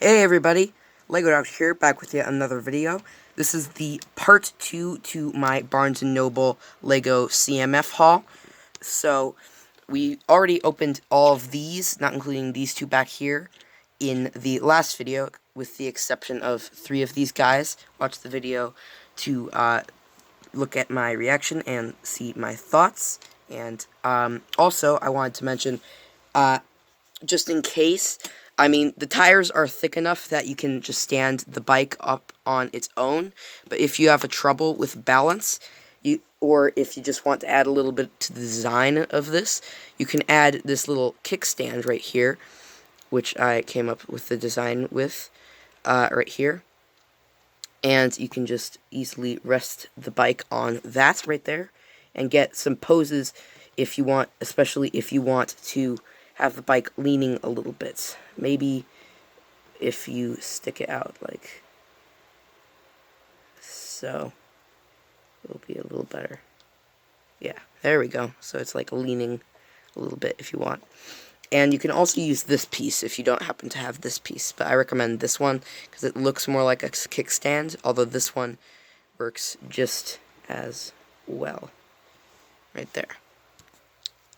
Hey everybody, Lego Doctor here, back with yet another video. This is the part 2 to my Barnes & Noble Lego CMF haul. So, we already opened all of these, not including these two back here, in the last video, with the exception of 3 of these guys. Watch the video to look at my reaction and see my thoughts. And also, I wanted to mention, just in case, I mean, the tires are thick enough that you can just stand the bike up on its own, but if you have a trouble with balance, or if you just want to add a little bit to the design of this, you can add this little kickstand right here, which I came up with the design with, right here, and you can just easily rest the bike on that right there, and get some poses if you want, especially if you want to have the bike leaning a little bit. Maybe if you stick it out like so, it'll be a little better. Yeah, there we go. So it's like leaning a little bit if you want. And you can also use this piece if you don't happen to have this piece, but I recommend this one because it looks more like a kickstand, although this one works just as well. Right there.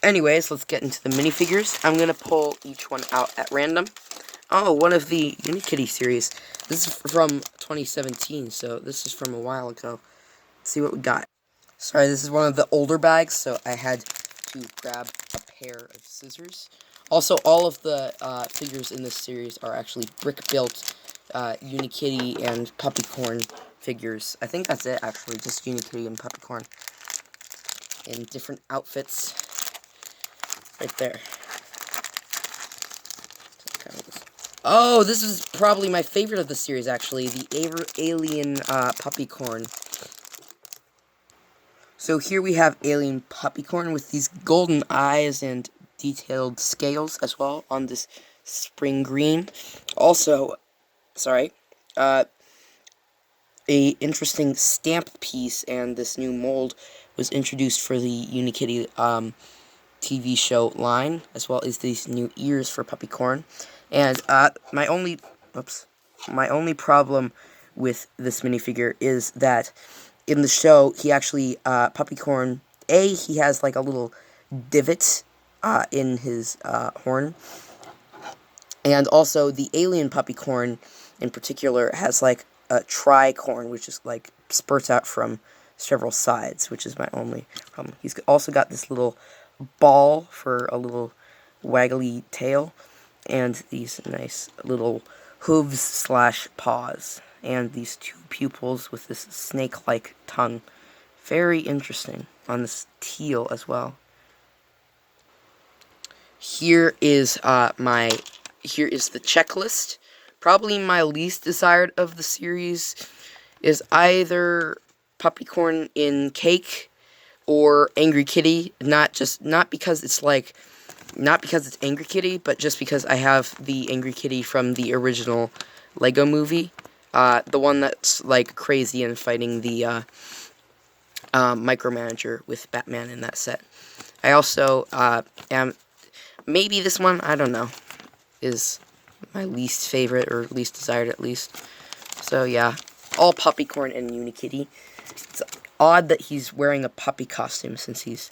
Anyways, let's get into the minifigures. I'm going to pull each one out at random. Oh, one of the Unikitty series. This is from 2017, so this is from a while ago. Let's see what we got. Sorry, this is one of the older bags, so I had to grab a pair of scissors. Also, all of the figures in this series are actually brick-built Unikitty and Puppycorn figures. I think that's it, actually, just Unikitty and Puppycorn in different outfits. Right there. Oh, this is probably my favorite of the series, actually. The Alien Puppycorn. So here we have Alien Puppycorn with these golden eyes and detailed scales as well on this spring green. Also, sorry, a interesting stamp piece and this new mold was introduced for the Unikitty TV show line, as well as these new ears for Puppycorn. And my only problem with this minifigure is that in the show, he actually, Puppycorn, he has like a little divot in his horn. And also, the alien Puppycorn, in particular, has like a tricorn, which is like spurts out from several sides, which is my only problem. He's also got this little ball for a little waggly tail, and these nice little hooves slash paws, and these two pupils with this snake-like tongue. Very interesting on this teal as well. Here is here is the checklist. Probably my least desired of the series is either Puppycorn in cake or Angry Kitty, not because it's Angry Kitty, but just because I have the Angry Kitty from the original Lego movie, the one that's like crazy and fighting the micromanager with Batman in that set. I also maybe this one, I don't know, is my least favorite, or least desired at least. So yeah, all Puppycorn and Unikitty. It's odd that he's wearing a puppy costume since he's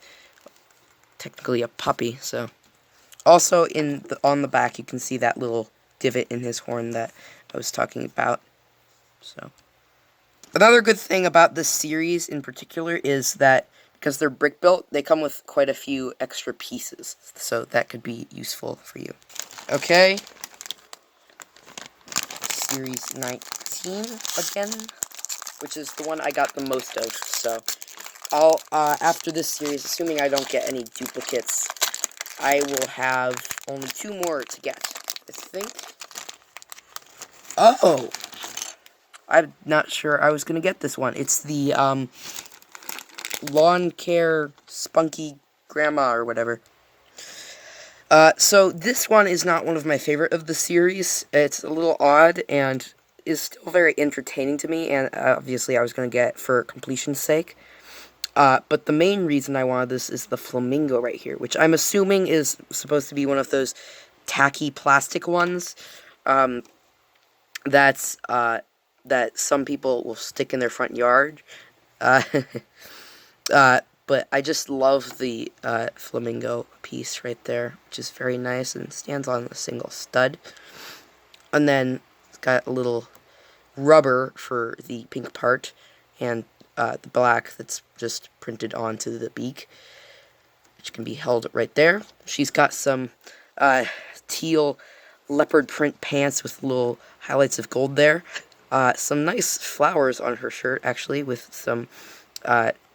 technically a puppy. So also on the back you can see that little divot in his horn that I was talking about. So another good thing about this series in particular is that because they're brick built, they come with quite a few extra pieces, so that could be useful for you. Okay, series 19 again, which is the one I got the most of. So I'll after this series, assuming I don't get any duplicates, I will have only 2 more to get, I think. Oh, I'm not sure I was gonna get this one. It's the lawn care spunky grandma or whatever. So this one is not one of my favorite of the series. It's a little odd and is still very entertaining to me, and obviously I was going to get it for completion's sake. But the main reason I wanted this is the flamingo right here, which I'm assuming is supposed to be one of those tacky plastic ones. that's that some people will stick in their front yard. Uh, but I just love the flamingo piece right there, which is very nice and stands on a single stud. And then it's got a little rubber for the pink part, and the black that's just printed onto the beak, which can be held right there. She's got some teal leopard print pants with little highlights of gold there. Some nice flowers on her shirt, actually, with some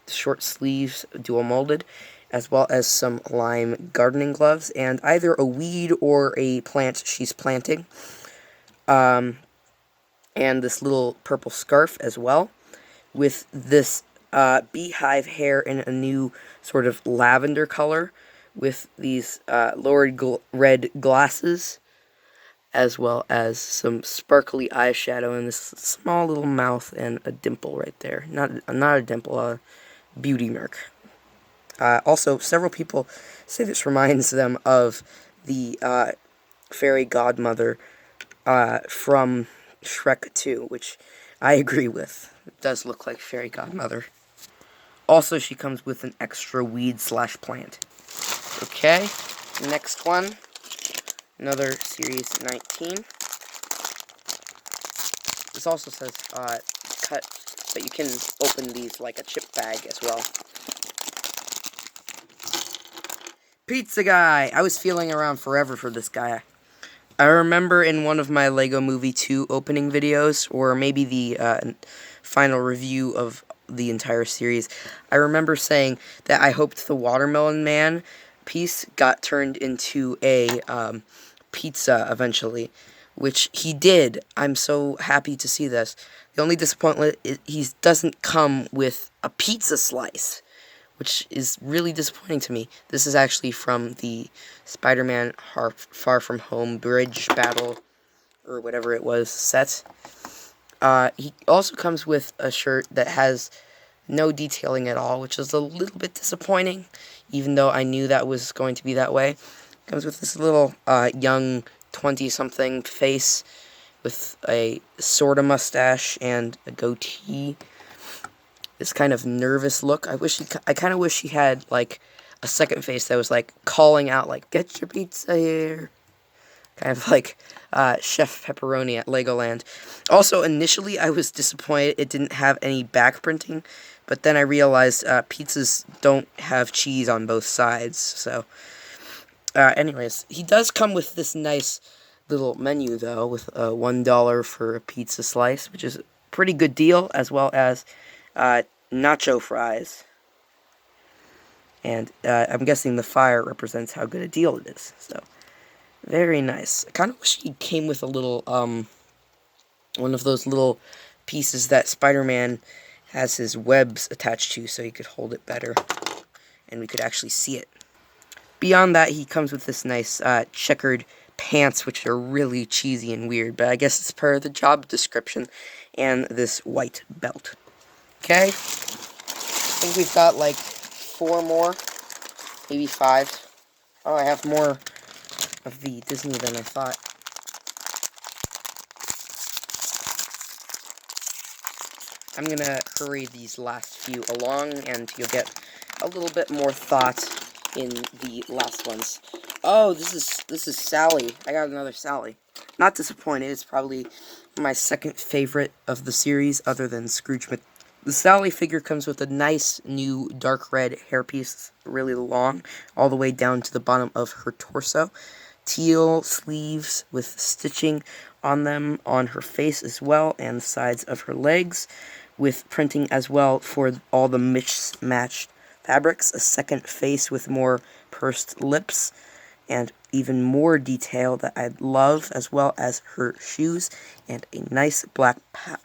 short sleeves, dual molded, as well as some lime gardening gloves, and either a weed or a plant she's planting. And this little purple scarf as well, with this beehive hair in a new sort of lavender color, with these lowered red glasses, as well as some sparkly eyeshadow and this small little mouth and a dimple right there. Not a dimple, a beauty mark. Also, several people say this reminds them of the fairy godmother from Shrek 2, which I agree with. It does look like fairy godmother. Also, she comes with an extra weed / plant. Okay, next one. Another Series 19. This also says cut, but you can open these like a chip bag as well. Pizza guy! I was feeling around forever for this guy. I remember in one of my Lego Movie 2 opening videos, or maybe the final review of the entire series, I remember saying that I hoped the Watermelon Man piece got turned into a pizza eventually, which he did. I'm so happy to see this. The only disappointment is he doesn't come with a pizza slice, which is really disappointing to me. This is actually from the Spider-Man Far From Home bridge battle, or whatever it was, set. He also comes with a shirt that has no detailing at all, which is a little bit disappointing, even though I knew that was going to be that way. Comes with this little young 20-something face with a sort of mustache and a goatee. This kind of nervous look. I kind of wish he had like a second face that was like calling out, like, "Get your pizza here." Kind of like Chef Pepperoni at Legoland. Also, initially I was disappointed it didn't have any back printing, but then I realized pizzas don't have cheese on both sides. So, anyways, he does come with this nice little menu though, with $1 for a pizza slice, which is a pretty good deal, as well as nacho fries. And I'm guessing the fire represents how good a deal it is. So, very nice. I kind of wish he came with a little, one of those little pieces that Spider-Man has his webs attached to, so he could hold it better, and we could actually see it. Beyond that, he comes with this nice checkered pants, which are really cheesy and weird, but I guess it's part of the job description, and this white belt. Okay, I think we've got like 4 more, maybe 5. Oh, I have more of the Disney than I thought. I'm gonna hurry these last few along, and you'll get a little bit more thought in the last ones. Oh, this is Sally. I got another Sally. Not disappointed. It's probably my second favorite of the series, other than Scrooge. The Sally figure comes with a nice new dark red hairpiece, really long, all the way down to the bottom of her torso. Teal sleeves with stitching on them on her face as well, and the sides of her legs, with printing as well for all the matched fabrics. A second face with more pursed lips, and even more detail that I love, as well as her shoes, and a nice black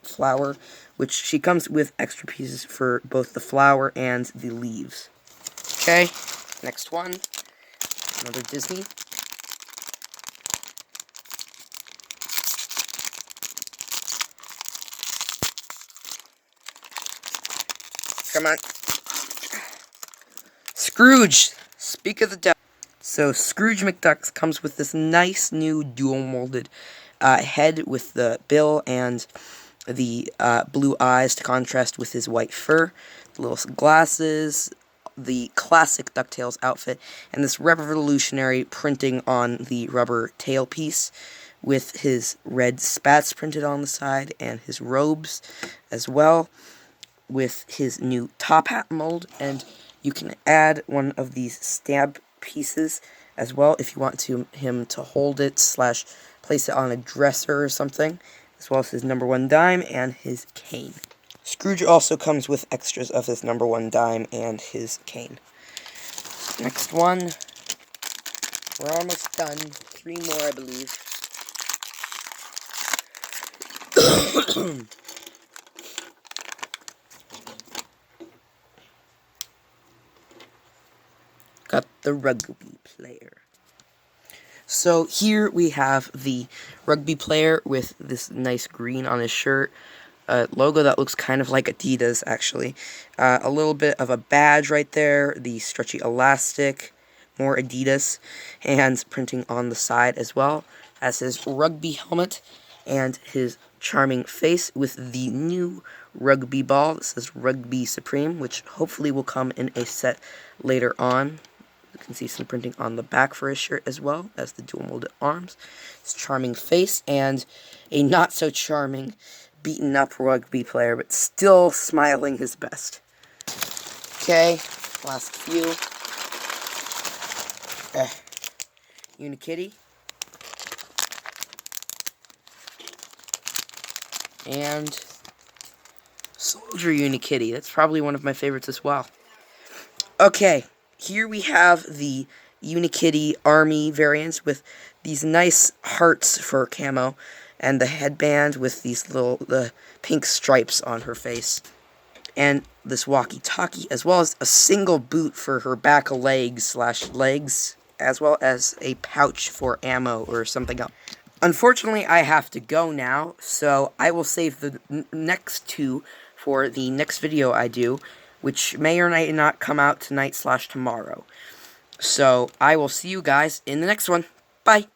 flower, which she comes with extra pieces for both the flower and the leaves. Okay, next one. Another Disney. Come on. Scrooge! Speak of the devil. So, Scrooge McDuck comes with this nice new dual molded head with the bill and the blue eyes to contrast with his white fur, the little glasses, the classic DuckTales outfit, and this revolutionary printing on the rubber tailpiece with his red spats printed on the side and his robes as well, with his new top hat mold. And you can add one of these stamp pieces as well if you want him to hold it / place it on a dresser or something, as well as his #1 dime and his cane. Scrooge also comes with extras of his #1 dime and his cane. Next one. We're almost done. 3 more, I believe. Got the rugby player. So here we have the rugby player with this nice green on his shirt. A logo that looks kind of like Adidas, actually. A little bit of a badge right there, the stretchy elastic, more Adidas, and printing on the side as well as his rugby helmet and his charming face with the new rugby ball that says Rugby Supreme, which hopefully will come in a set later on. You can see some printing on the back for his shirt as well as the dual molded arms, his charming face, and a not so charming beaten up rugby player, but still smiling his best. Okay, last few. Unikitty. And Soldier Unikitty. That's probably one of my favorites as well. Okay, here we have the Unikitty Army variants with these nice hearts for camo, and the headband with these the pink stripes on her face, and this walkie-talkie, as well as a single boot for her back legs / legs, as well as a pouch for ammo or something else. Unfortunately, I have to go now, so I will save the next 2 for the next video I do, which may or may not come out tonight / tomorrow. So I will see you guys in the next one. Bye!